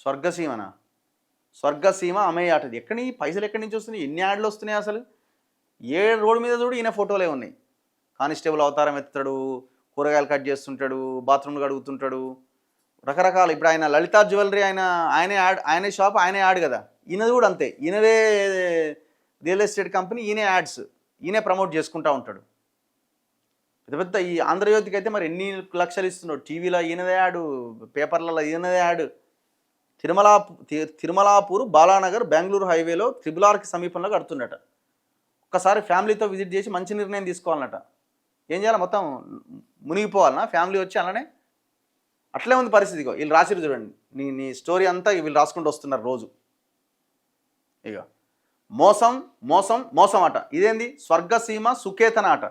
స్వర్గసీమనా? స్వర్గసీమ అమ్మేయ ఆటది. ఎక్కడి పైసలు ఎక్కడి నుంచి వస్తున్నాయి? ఎన్ని యాడ్లు వస్తున్నాయి అసలు? ఏ రోడ్డు మీద చూడు ఈయన ఫోటోలే ఉన్నాయి. కానిస్టేబుల్ అవతారం ఎత్తాడు, కూరగాయలు కట్ చేస్తుంటాడు, బాత్రూమ్లు కడుగుతుంటాడు, రకరకాల. ఇప్పుడు ఆయన లలితా జ్యువెలరీ ఆయనే షాప్ ఆయనే యాడ్ కదా. ఈయనది కూడా అంతే. ఈయనదే రియల్ ఎస్టేట్ కంపెనీ, ఈయనే యాడ్స్, ఈయనే ప్రమోట్ చేసుకుంటూ ఉంటాడు. పెద్ద పెద్ద ఈ ఆంధ్రజ్యోతికి అయితే మరి ఎన్ని లక్షలు ఇస్తున్నాడు. టీవీలో ఈయనదే యాడు, పేపర్లలో ఈయనదే యాడ్. తిరుమలాపూర్ బాలానగర్ బెంగళూరు హైవేలో త్రిబులార్కి సమీపంలో కడుతుండట. ఒక్కసారి ఫ్యామిలీతో విజిట్ చేసి మంచి నిర్ణయం తీసుకోవాలన్నట. ఏం చేయాలి? మొత్తం మునిగిపోవాలన్నా ఫ్యామిలీ వచ్చి అలానే? అట్లే ఉంది పరిస్థితి. ఇగో వీళ్ళు రాసిరు చూడండి, నీ స్టోరీ అంతా వీళ్ళు రాసుకుంటూ వస్తున్నారు రోజు. ఇక మోసం మోసం మోసం అట. ఇదేంది? స్వర్గసీమ సుకేతన అట.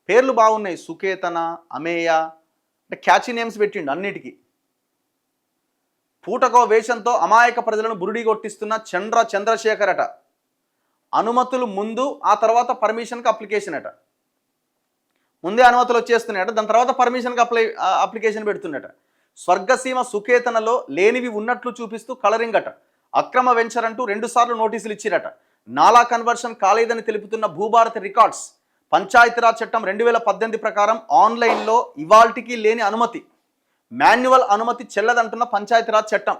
పేర్లు బాగున్నాయి, సుకేతన, అమేయ, అంటే క్యాచీ నేమ్స్ పెట్టిండు అన్నిటికీ. పూటకో వేషంతో అమాయక ప్రజలను బురుడి కొట్టిస్తున్న చంద్రశేఖర్ అట. అనుమతులు ముందు, ఆ తర్వాత పర్మిషన్కి అప్లికేషన్ అట. ముందే అనుమతులు వచ్చేస్తున్నాయట, దాని తర్వాత పర్మిషన్కి అప్లికేషన్ పెడుతున్నట. స్వర్గసీమ సుకేతనలో లేనివి ఉన్నట్లు చూపిస్తూ కలరింగ్ అట. అక్రమ వెంచర్ అంటూ 2 సార్లు నోటీసులు ఇచ్చిరట. నాలా కన్వర్షన్ కాలేదని తెలుపుతున్న భూభారతి రికార్డ్స్. పంచాయతీరాజ్ చట్టం 2018 ప్రకారం ఆన్లైన్లో ఇవాల్టికి లేని అనుమతి, మాన్యువల్ అనుమతి చెల్లదంటున్న పంచాయతీరాజ్ చట్టం.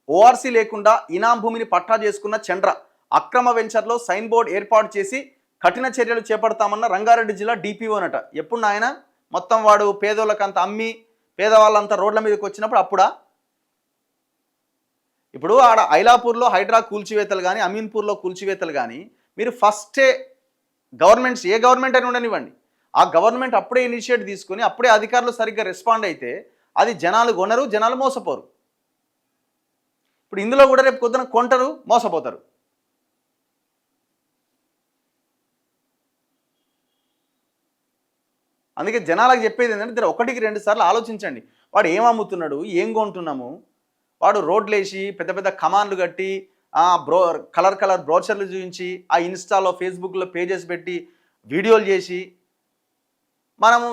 ఓఆర్సీ లేకుండా ఇనాం భూమిని పట్టా చేసుకున్న చంద్ర అక్రమ వెంచర్లో సైన్ బోర్డు ఏర్పాటు చేసి కఠిన చర్యలు చేపడతామన్న రంగారెడ్డి జిల్లా డిపిఓనట. ఎప్పుడు ఆయన మొత్తం వాడు పేదోళ్ళకంత అమ్మి పేదవాళ్ళంతా రోడ్ల మీదకి వచ్చినప్పుడు అప్పుడా? ఇప్పుడు ఆడ ఐలాపూర్లో హైడ్రా కూల్చివేతలు కానీ, అమీన్పూర్లో కూల్చివేతలు కానీ, మీరు ఫస్టే గవర్నమెంట్స్, ఏ గవర్నమెంట్ అని ఉండనివ్వండి, ఆ గవర్నమెంట్ అప్పుడే ఇనిషియేట్ తీసుకొని అప్పుడే అధికారులు సరిగ్గా రెస్పాండ్ అయితే అది జనాలు కొనరు, జనాలు మోసపోరు. ఇప్పుడు ఇందులో కూడా రేపు పొద్దున కొంటారు, మోసపోతారు. అందుకే జనాలకు చెప్పేది ఏంటంటే 1-2 సార్లు ఆలోచించండి. వాడు ఏం అమ్ముతున్నాడు, ఏం కొంటున్నాము. వాడు రోడ్లు వేసి పెద్ద పెద్ద కమాండ్లు కట్టి కలర్ బ్రోచర్లు చూపించి ఆ ఇన్స్టాలో ఫేస్బుక్లో పేజెస్ పెట్టి వీడియోలు చేసి మనము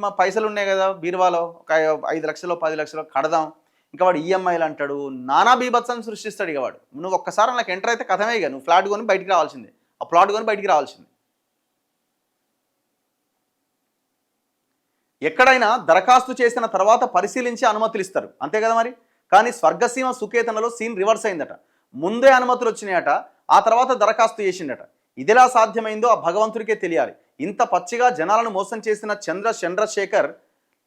మా పైసలు ఉన్నాయి కదా బీరువాలో, ఒక 5 లక్షలు 10 లక్షలు కడదాం, ఇంకా వాడు ఈఎంఐలు అంటాడు, నానా బీభత్సాన్ని సృష్టిస్తాడు. ఇక వాడు నువ్వు ఒక్కసారి నాకు ఎంటర్ అయితే కథమే. ఇక నువ్వు ఫ్లాట్ కొని బయటికి రావాల్సిందే, ఆ ప్లాట్ కొని బయటికి రావాల్సిందే. ఎక్కడైనా దరఖాస్తు చేసిన తర్వాత పరిశీలించి అనుమతులు ఇస్తారు, అంతే కదా మరి. కానీ స్వర్గసీమ సుకేతనలో సీన్ రివర్స్ అయిందట. ముందే అనుమతులు వచ్చినాయట, ఆ తర్వాత దరఖాస్తు చేసిండట. ఇదిలా సాధ్యమైందో ఆ భగవంతుడికే తెలియాలి. ఇంత పచ్చిగా జనాలను మోసం చేసిన చంద్రశేఖర్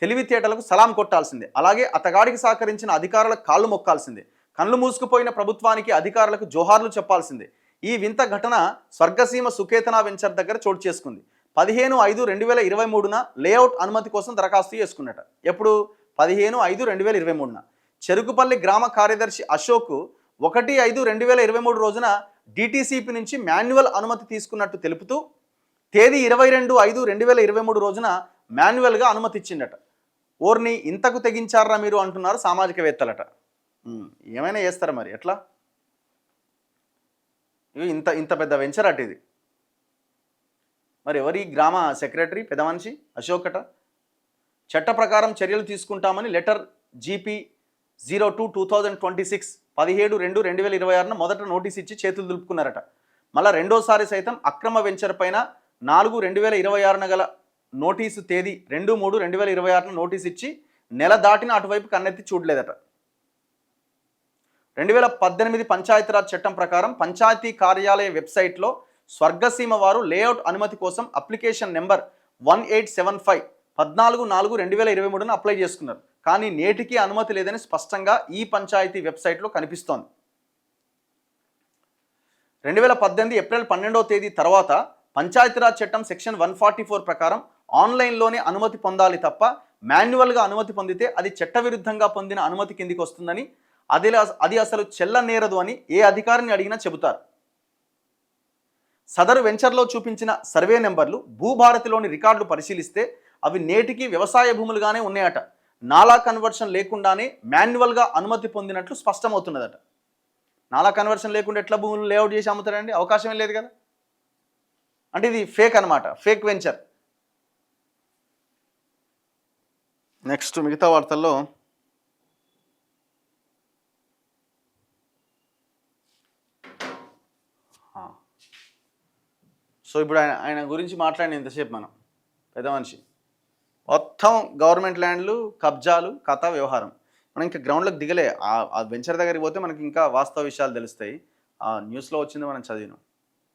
తెలివితేటలకు సలాం కొట్టాల్సిందే. అలాగే అతగాడికి సహకరించిన అధికారులకు కాళ్ళు మొక్కాల్సిందే. కళ్ళు మూసుకుపోయిన ప్రభుత్వానికి, అధికారులకు జోహార్లు చెప్పాల్సిందే. ఈ వింత ఘటన స్వర్గసీమ సుకేతన వెంచర్ దగ్గర చోటు చేసుకుంది. 15/5/2023న లేఅవుట్ అనుమతి కోసం దరఖాస్తు చేసుకున్నట. ఎప్పుడు? 15/5/2023న. చెరుకుపల్లి గ్రామ కార్యదర్శి అశోక్ 1/5/2023 రోజున డిటిసిపి నుంచి మాన్యువల్ అనుమతి తీసుకున్నట్టు తెలుపుతూ తేదీ 22/5/2023 రోజున మాన్యువల్గా అనుమతి ఇచ్చిందట. ఓర్ని ఇంతకు తెగించారా మీరు అంటున్నారు సామాజికవేత్తలట. ఏమైనా చేస్తారా మరి? ఎట్లా? ఇంత పెద్ద వెంచర్ అట ఇది. మరి ఎవరి గ్రామ సెక్రటరీ పెద్ద మనిషి అశోక్ అట. చట్ట ప్రకారం చర్యలు తీసుకుంటామని లెటర్ జీపీ 02/2026 17/2/2026న మొదట నోటీస్ ఇచ్చి చేతులు దులుపుకున్నారట. మళ్ళీ రెండోసారి సైతం అక్రమ వెంచర్ పైన 4/2026న గల నోటీసు తేదీ 2/3/2026న నోటీస్ ఇచ్చి నెల దాటిన అటువైపు కన్నెత్తి చూడలేదట. 2018 పంచాయతీరాజ్ చట్టం ప్రకారం పంచాయతీ కార్యాలయ వెబ్సైట్లో స్వర్గసీమ వారు లేఅవుట్ అనుమతి కోసం అప్లికేషన్ నెంబర్ 1875 14/4/2023న అప్లై చేసుకున్నారు. కానీ నేటికి అనుమతి లేదని స్పష్టంగా ఈ పంచాయతీ వెబ్సైట్లో కనిపిస్తోంది. 2018 ఏప్రిల్ 12వ తేదీ తర్వాత పంచాయతీరాజ్ చట్టం సెక్షన్ 144 ప్రకారం ఆన్లైన్లోనే అనుమతి పొందాలి తప్ప మాన్యువల్గా అనుమతి పొందితే అది చట్టవిరుద్ధంగా పొందిన అనుమతి కిందికి వస్తుందని, అది అసలు చెల్లనేరదు అని ఏ అధికారిని అడిగినా చెబుతారు. సదరు వెంచర్లో చూపించిన సర్వే నెంబర్లు భూభారతిలోని రికార్డులు పరిశీలిస్తే అవి నేటికి వ్యవసాయ భూములుగానే ఉన్నాయట. నాలా కన్వర్షన్ లేకుండానే మాన్యువల్గా అనుమతి పొందినట్లు స్పష్టమవుతున్నదట. నాలా కన్వర్షన్ లేకుండా ఎట్లా భూములు లేఅవుట్ చేసి అమ్ముతారండి? అవకాశమే లేదు కదా. అంటే ఇది ఫేక్ అనమాట, ఫేక్ వెంచర్. నెక్స్ట్ మిగతా వార్తల్లో సో ఇప్పుడు ఆయన గురించి మాట్లాడిన ఇంతసేపు మనం పెద్ద మనిషి మొత్తం గవర్నమెంట్ ల్యాండ్లు కబ్జాలు కథ వ్యవహారం. మనం ఇంకా గ్రౌండ్లోకి దిగలే. ఆ వెంచర్ దగ్గరికి పోతే మనకి ఇంకా వాస్తవ విషయాలు తెలుస్తాయి. ఆ న్యూస్లో వచ్చింది మనం చదివినాం.